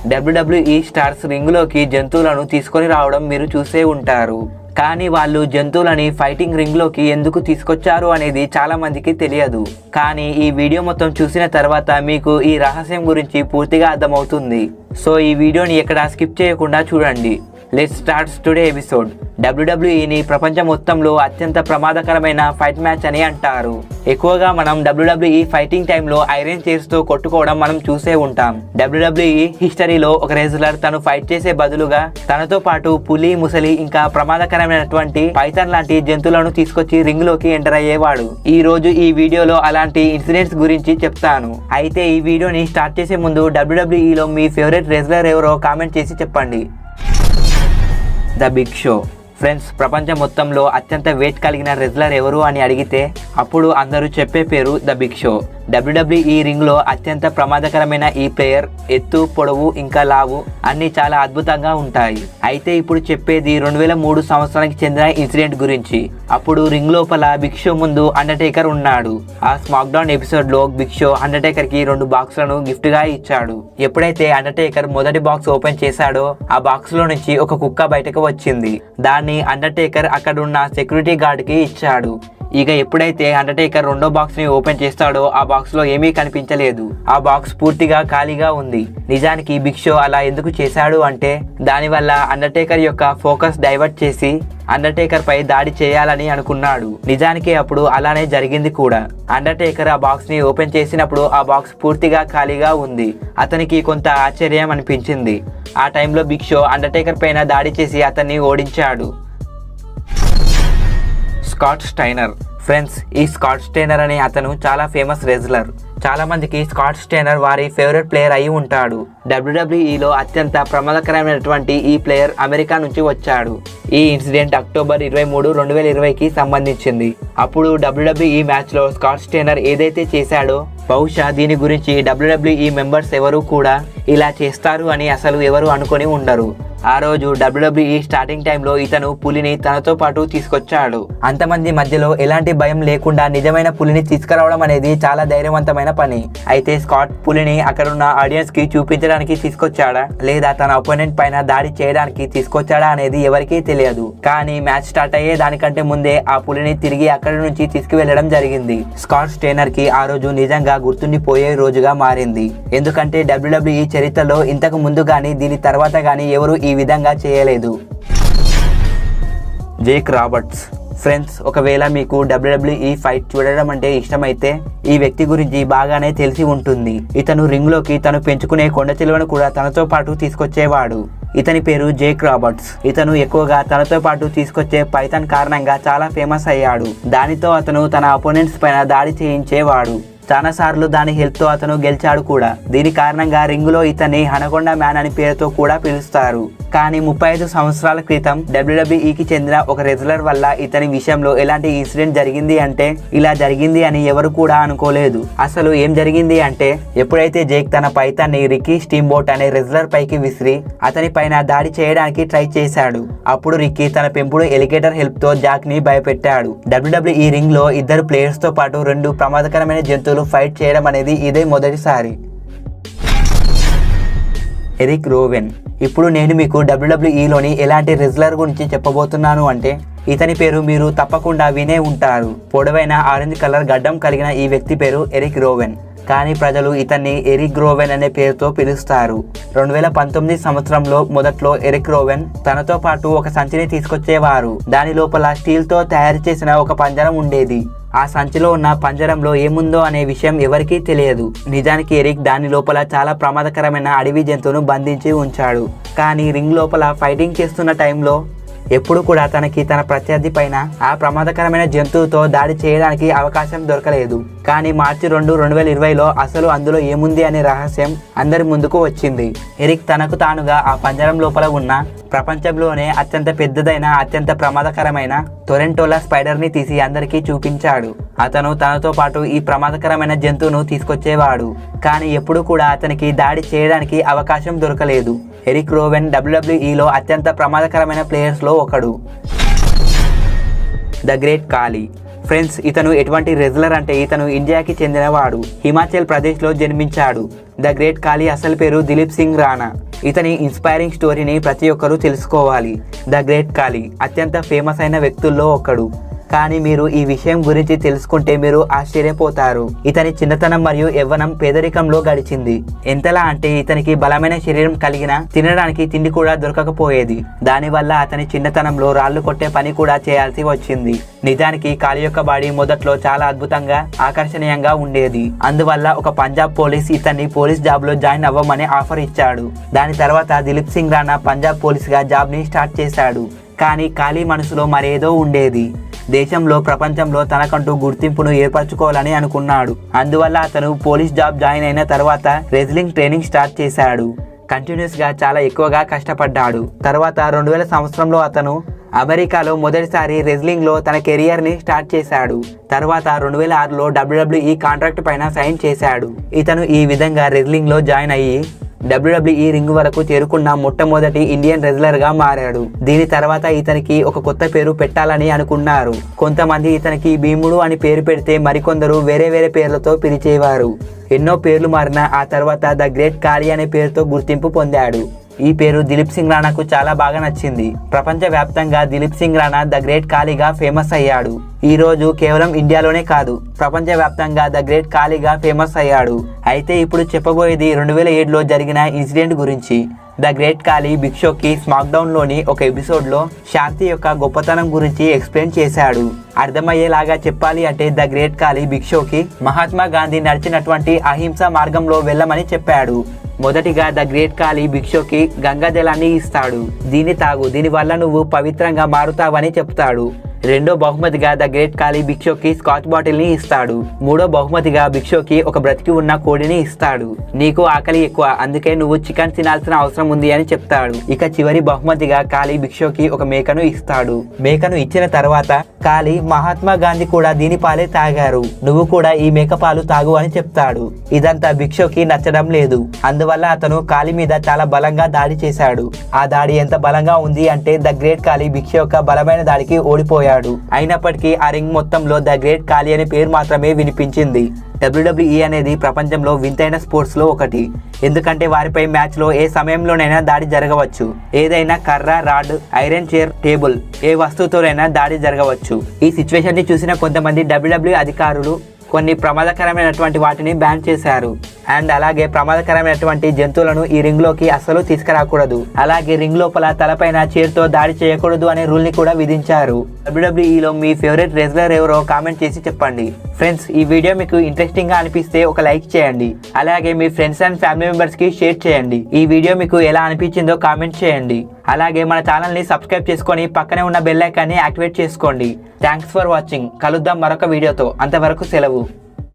WWE stars రింగ్లోకి జంతువులను తీసుకొని రావడం మీరు చూసే ఉంటారు. కానీ వాళ్ళు జంతువులని ఫైటింగ్ రింగ్లోకి ఎందుకు తీసుకొచ్చారు అనేది చాలా మందికి తెలియదు. కానీ ఈ వీడియో మొత్తం చూసిన తర్వాత మీకు ఈ రహస్యం గురించి పూర్తిగా అర్థమవుతుంది. సో ఈ వీడియోని ఎక్కడ స్కిప్ చేయకుండా చూడండి. Let's start today episode. WWEని ప్రపంచం మొత్తంలో అత్యంత ప్రమాదకరమైన ఫైట్ మ్యాచ్ అని అంటారు. ఎక్కువగా మనం WWE ఫైటింగ్ టైంలో ఐరన్ చైర్స్తో కొట్టుకోవడం మనం చూసే ఉంటాం. WWE హిస్టరీలో ఒక రెజ్లర్ తను ఫైట్ చేసే బదులుగా తనతో పాటు పులి, ముసలి ఇంకా ప్రమాదకరమైనటువంటి పైథాన్ లాంటి జంతువులను తీసుకొచ్చి రింగ్ లోకి ఎంటర్ అయ్యేవాడు. ఈ రోజు ఈ వీడియోలో అలాంటి ఇన్సిడెంట్స్ గురించి చెప్తాను. అయితే ఈ వీడియోని స్టార్ట్ చేసే ముందు WWEలో మీ ఫేవరెట్ రెజ్లర్ ఎవరో కామెంట్ చేసి చెప్పండి. The big show. ఫ్రెండ్స్, ప్రపంచం మొత్తంలో అత్యంత వెయిట్ కలిగిన రెజ్లర్ ఎవరు అని అడిగితే అప్పుడు అందరూ చెప్పే పేరు ద బిగ్ షో. WWE రింగ్లో అత్యంత ప్రమాదకరమైన ఈ ప్లేయర్ ఎత్తు, పొడవు ఇంకా లావు అన్ని చాలా అద్భుతంగా ఉంటాయి. అయితే ఇప్పుడు చెప్పేది 2003 సంవత్సరానికి చెందిన ఇన్సిడెంట్ గురించి. అప్పుడు రింగ్ లోపల బిగ్ షో ముందు అండర్టేకర్ ఉన్నాడు. ఆ స్మాక్ డౌన్ ఎపిసోడ్ లో బిగ్ షో అండర్టేకర్ కి 2 బాక్సులను గిఫ్ట్ గా ఇచ్చాడు. ఎప్పుడైతే అండర్టేకర్ మొదటి బాక్స్ ఓపెన్ చేశాడో ఆ బాక్స్ లో నుంచి ఒక కుక్క బయటకు వచ్చింది. దాన్ని అండర్టేకర్ అక్కడున్న సెక్యూరిటీ గార్డ్ కి ఇచ్చాడు. ఇక ఎప్పుడైతే అండర్టేకర్ రెండో బాక్స్ ని ఓపెన్ చేస్తాడో ఆ బాక్స్ లో ఏమీ కనిపించలేదు. ఆ బాక్స్ పూర్తిగా ఖాళీగా ఉంది. నిజానికి బిగ్ షో అలా ఎందుకు చేశాడు అంటే దానివల్ల అండర్టేకర్ యొక్క ఫోకస్ డైవర్ట్ చేసి అండర్టేకర్ పై దాడి చేయాలని అనుకున్నాడు. నిజానికి అప్పుడు అలానే జరిగింది కూడా. అండర్టేకర్ ఆ బాక్స్ ని ఓపెన్ చేసినప్పుడు ఆ బాక్స్ పూర్తిగా ఖాళీగా ఉంది. అతనికి కొంత ఆశ్చర్యం అనిపించింది. ఆ టైంలో బిగ్ షో అండర్టేకర్ పైన దాడి చేసి అతన్ని ఓడించాడు. Scott Steiner. ఫ్రెండ్స్, ఈ స్కాట్ స్టైనర్ అనే అతను చాలా ఫేమస్ రెజ్లర్. చాలా మందికి స్కాట్ స్టైనర్ వారి ఫేవరెట్ ప్లేయర్ అయి ఉంటాడు. WWEలో అత్యంత ప్రమాదకరమైనటువంటి ఈ ప్లేయర్ అమెరికా నుంచి వచ్చాడు. ఈ ఇన్సిడెంట్ అక్టోబర్ 23, 2020కి సంబంధించింది. అప్పుడు WWE మ్యాచ్లో స్కాట్ స్టైనర్ ఏదైతే చేశాడో బహుశా దీని గురించి WWE మెంబర్స్ ఎవరు కూడా ఇలా చేస్తారు అని అసలు ఎవరు అనుకొని ఉండరు. ఆ రోజు WWE స్టార్టింగ్ టైంలో ఇతను పులిని తనతో పాటు తీసుకొచ్చాడు. అంతమంది మధ్యలో ఎలాంటి భయం లేకుండా నిజమైన పులిని తీసుకురావడం అనేది చాలా ధైర్యవంతమైన పని. అయితే స్కాట్ పులిని అక్కడున్న ఆడియన్స్ కి చూపించడానికి తీసుకొచ్చాడా లేదా తన అపోనెంట్ పైన దాడి చేయడానికి తీసుకొచ్చాడా అనేది ఎవరికీ తెలియదు. కానీ మ్యాచ్ స్టార్ట్ అయ్యే దానికంటే ముందే ఆ పులిని తిరిగి అక్కడి నుంచి తీసుకువెళ్లడం జరిగింది. స్కాట్ స్టైనర్ కి ఆ రోజు నిజంగా గుర్తుండిపోయే రోజుగా మారింది. ఎందుకంటే WWE చరిత్రలో ఇంతకు ముందు గానీ దీని తర్వాత గానీ ఎవరు ఈ విధంగా చేయలేదు. Jake Roberts. ఫ్రెండ్స్, ఒకవేళ మీకు WWE ఫైట్ చూడడం అంటే ఇష్టమైతే ఈ వ్యక్తి గురించి బాగానే తెలిసి ఉంటుంది. ఇతను రింగ్ లోకి తను పెంచుకునే కొండ చిలువను కూడా తనతో పాటు తీసుకొచ్చేవాడు. ఇతని పేరు జేక్ రాబర్ట్స్. ఇతను ఎక్కువగా తనతో పాటు తీసుకొచ్చే పైథాన్ కారణంగా చాలా ఫేమస్ అయ్యాడు. దానితో అతను తన అపోనెంట్స్ పైన దాడి చేయించేవాడు. చాలా సార్లు దాని హెల్ప్ తో అతను గెలిచాడు కూడా. దీని కారణంగా రింగులో ఇతన్ని హనకొండ మ్యాన్ అని పేరుతో కూడా పిలుస్తారు. కానీ 35 సంవత్సరాల క్రితం WWEకి చెందిన ఒక రెజ్లర్ వల్ల ఇతని విషయంలో ఎలాంటి ఇన్సిడెంట్ జరిగింది అంటే ఇలా జరిగింది అని ఎవరు కూడా అనుకోలేదు. అసలు ఏం జరిగింది అంటే ఎప్పుడైతే జేక్ తన పైథాన్ని రిక్కీ స్టీంబోట్ అనే రెజ్లర్ పైకి విసిరి అతని పైన దాడి చేయడానికి ట్రై చేశాడు. అప్పుడు రిక్కీ తన పెంపుడు ఎలిగేటర్ హెల్ప్ తో జాక్ ని భయపెట్టాడు. WWE రింగ్ లో ఇద్దరు ప్లేయర్స్ తో పాటు 2 ప్రమాదకరమైన జంతువులు ఫైట్ చేయడం అనేది ఇదే మొదటిసారి. Eric Rowen. ఇప్పుడు నేను మీకు WWEలోని ఎలాంటి రెజ్లర్ గురించి చెప్పబోతున్నాను అంటే ఇతని పేరు మీరు తప్పకుండా వినే ఉంటారు. పొడవైన ఆరెంజ్ కలర్ గడ్డం కలిగిన ఈ వ్యక్తి పేరు ఎరిక్ రోవెన్. కానీ ప్రజలు ఇతన్ని ఎరిక్ రోవెన్ అనే పేరుతో పిలుస్తారు. 2019 సంవత్సరంలో మొదట్లో ఎరిక్ రోవెన్ తనతో పాటు ఒక సంచిని తీసుకొచ్చేవారు. దాని లోపల స్టీల్ తో తయారు చేసిన ఒక పంజరం ఉండేది. ఆ సంచిలో ఉన్న పంజరంలో ఏముందో అనే విషయం ఎవరికీ తెలియదు. నిజానికి ఎరిక్ దాని లోపల చాలా ప్రమాదకరమైన అడవి జంతువును బంధించి ఉంచాడు. కానీ రింగ్ లోపల ఫైటింగ్ చేస్తున్న టైంలో ఎప్పుడు కూడా తనకి తన ప్రత్యర్థి పైన ఆ ప్రమాదకరమైన జంతువుతో దాడి చేయడానికి అవకాశం దొరకలేదు. కానీ మార్చి 2, 2020లో అసలు అందులో ఏముంది అనే రహస్యం అందరి ముందుకు వచ్చింది. ఎరిక్ తనకు తానుగా ఆ పంజరం లోపల ఉన్న ప్రపంచంలోనే అత్యంత పెద్దదైన అత్యంత ప్రమాదకరమైన టొరెంటోలా స్పైడర్ ని తీసి అందరికీ చూపించాడు. అతను తనతో పాటు ఈ ప్రమాదకరమైన జంతువును తీసుకొచ్చేవాడు. కానీ ఎప్పుడు కూడా అతనికి దాడి చేయడానికి అవకాశం దొరకలేదు. ఎరిక్ రోవెన్ WWEలో అత్యంత ప్రమాదకరమైన ప్లేయర్స్లో ఒకడు. ద గ్రేట్ ఖాళీ. ఫ్రెండ్స్, ఇతను ఎటువంటి రెజ్లర్ అంటే ఇతను ఇండియాకి చెందినవాడు. హిమాచల్ ప్రదేశ్లో జన్మించాడు. ద గ్రేట్ ఖాళీ అసలు పేరు దిలీప్ సింగ్ రాణా. ఇతని ఇన్స్పైరింగ్ స్టోరీని ప్రతి ఒక్కరూ తెలుసుకోవాలి. ద గ్రేట్ ఖాళీ అత్యంత ఫేమస్ అయిన వ్యక్తుల్లో ఒకడు. కానీ మీరు ఈ విషయం గురించి తెలుసుకుంటే మీరు ఆశ్చర్యపోతారు. ఇతని చిన్నతనం మరియు యవ్వనం పేదరికంలో గడిచింది. ఎంతలా అంటే ఇతనికి బలమైన శరీరం కలిగిన తినడానికి తిండి కూడా దొరకకపోయేది. దానివల్ల అతని చిన్నతనంలో రాళ్లు కొట్టే పని కూడా చేయాల్సి వచ్చింది. నిజానికి ఖాళీ యొక్క బాడీ మొదట్లో చాలా అద్భుతంగా ఆకర్షణీయంగా ఉండేది. అందువల్ల ఒక పంజాబ్ పోలీస్ ఇతన్ని పోలీస్ జాబ్ లో జాయిన్ అవ్వమని ఆఫర్ ఇచ్చాడు. దాని తర్వాత దిలీప్ సింగ్ రాణా పంజాబ్ పోలీస్ గా జాబ్ ని స్టార్ట్ చేశాడు. కానీ ఖాళీ మనసులో మరేదో ఉండేది. దేశంలో ప్రపంచంలో తనకంటూ గుర్తింపును ఏర్పరచుకోవాలని అనుకున్నాడు. అందువల్ల అతను పోలీస్ జాబ్ జాయిన్ అయిన తర్వాత రెజ్లింగ్ ట్రైనింగ్ స్టార్ట్ చేశాడు. కంటిన్యూస్ గా చాలా ఎక్కువగా కష్టపడ్డాడు. తర్వాత 2000 సంవత్సరంలో అతను అమెరికాలో మొదటిసారి రెజ్లింగ్ లో తన కెరియర్ ని స్టార్ట్ చేశాడు. తర్వాత 2006లో WWE కాంట్రాక్ట్ పైన సైన్ చేశాడు. ఇతను ఈ విధంగా రెజ్లింగ్ లో జాయిన్ అయ్యి WWE రింగ్ వరకు చేరుకున్న మొట్టమొదటి ఇండియన్ రెజ్లర్ గా మారాడు. దీని తర్వాత ఇతనికి ఒక కొత్త పేరు పెట్టాలని అనుకున్నారు. కొంతమంది ఇతనికి భీముడు అని పేరు పెడితే మరికొందరు వేరే వేరే పేర్లతో పిలిచేవారు. ఎన్నో పేర్లు మారిన ఆ తర్వాత ద గ్రేట్ ఖాళీ అనే పేరుతో గుర్తింపు పొందాడు. ఈ పేరు దిలీప్ సింగ్ రాణాకు చాలా బాగా నచ్చింది. ప్రపంచ వ్యాప్తంగా దిలీప్ సింగ్ రాణా ద గ్రేట్ ఖాళీగా ఫేమస్ అయ్యాడు. ఈ రోజు కేవలం ఇండియాలోనే కాదు, ప్రపంచ వ్యాప్తంగా ద గ్రేట్ ఖాళీగా ఫేమస్ అయ్యాడు. అయితే ఇప్పుడు చెప్పబోయేది 2007లో జరిగిన ఇన్సిడెంట్ గురించి. ద గ్రేట్ ఖాళీ బిగ్ షోకి స్మాక్ డౌన్ లోని ఒక ఎపిసోడ్ లో శాంతి యొక్క గొప్పతనం గురించి ఎక్స్ప్లెయిన్ చేశాడు. అర్థమయ్యేలాగా చెప్పాలి అంటే ద గ్రేట్ ఖాళీ బిగ్ షోకి మహాత్మా గాంధీ నడిచినటువంటి అహింస మార్గంలో వెళ్ళమని చెప్పాడు. మొదటిగా ద గ్రేట్ ఖాళీ బిగ్ షోకి గంగా జలాన్ని ఇస్తాడు. దీన్ని తాగు, దీని వల్ల నువ్వు పవిత్రంగా మారుతావని చెప్తాడు. రెండో బహుమతిగా ద గ్రేట్ ఖాళీ బిగ్ షోకి స్కాచ్ బాటిల్ ని ఇస్తాడు. మూడో బహుమతిగా బిగ్ షోకి ఒక బ్రతికి ఉన్న కోడిని ఇస్తాడు. నీకు ఆకలి ఎక్కువ, అందుకే నువ్వు చికెన్ తినాల్సిన అవసరం ఉంది అని చెప్తాడు. ఇక చివరి బహుమతిగా ఖాళీ బిగ్ షోకి ఒక మేకను ఇస్తాడు. మేకను ఇచ్చిన తర్వాత ఖాళీ మహాత్మా గాంధీ కూడా దీని పాలే తాగారు, నువ్వు కూడా ఈ మేక పాలు తాగు అని చెప్తాడు. ఇదంతా బిగ్ షోకి నచ్చడం లేదు. అందువల్ల అతను ఖాళీ మీద చాలా బలంగా దాడి చేశాడు. ఆ దాడి ఎంత బలంగా ఉంది అంటే ద గ్రేట్ ఖాళీ బిగ్ షో యొక్క బలమైన దాడికి ఓడిపోయాడు. అయినప్పటికీ ఆ రింగ్ మొత్తంలో ద గ్రేట్ ఖాళీ అనే పేరు మాత్రమే వినిపించింది. WWE అనేది ప్రపంచంలో వింతైన స్పోర్ట్స్ లో ఒకటి. ఎందుకంటే వారిపై మ్యాచ్ లో ఏ సమయంలోనైనా దాడి జరగవచ్చు. ఏదైనా కర్ర, రాడ్, ఐరన్ చైర్, టేబుల్, ఏ వస్తువుతోనైనా దాడి జరగవచ్చు. ఈ సిచ్యువేషన్ ని చూసిన కొంతమంది WWE అధికారులు కొన్ని ప్రమాదకరమైనటువంటి వాటిని బ్యాన్ చేశారు. అండ్ అలాగే ప్రమాదకరమైనటువంటి జంతువులను ఈ రింగ్ లోకి అస్సలు తీసుకురాకూడదు. అలాగే రింగ్ లోపల తలపైన చైర్తో దాడి చేయకూడదు అనే రూల్ ని కూడా విధించారు. WWEలో మీ ఫేవరెట్ రెజ్లర్ ఎవరో కామెంట్ చేసి చెప్పండి. ఫ్రెండ్స్, ఈ వీడియో మీకు ఇంట్రెస్టింగ్ గా అనిపిస్తే ఒక లైక్ చేయండి. అలాగే మీ ఫ్రెండ్స్ అండ్ ఫ్యామిలీ మెంబర్స్ కి షేర్ చేయండి. ఈ వీడియో మీకు ఎలా అనిపించిందో కామెంట్ చేయండి. అలాగే మన ఛానల్ ని సబ్స్క్రైబ్ చేసుకొని పక్కనే ఉన్న బెల్ ఐకాన్ ని యాక్టివేట్ చేసుకోండి. Thanks for watching. కలుద్దాం మరొక వీడియోతో. అంతవరకు సెలవు.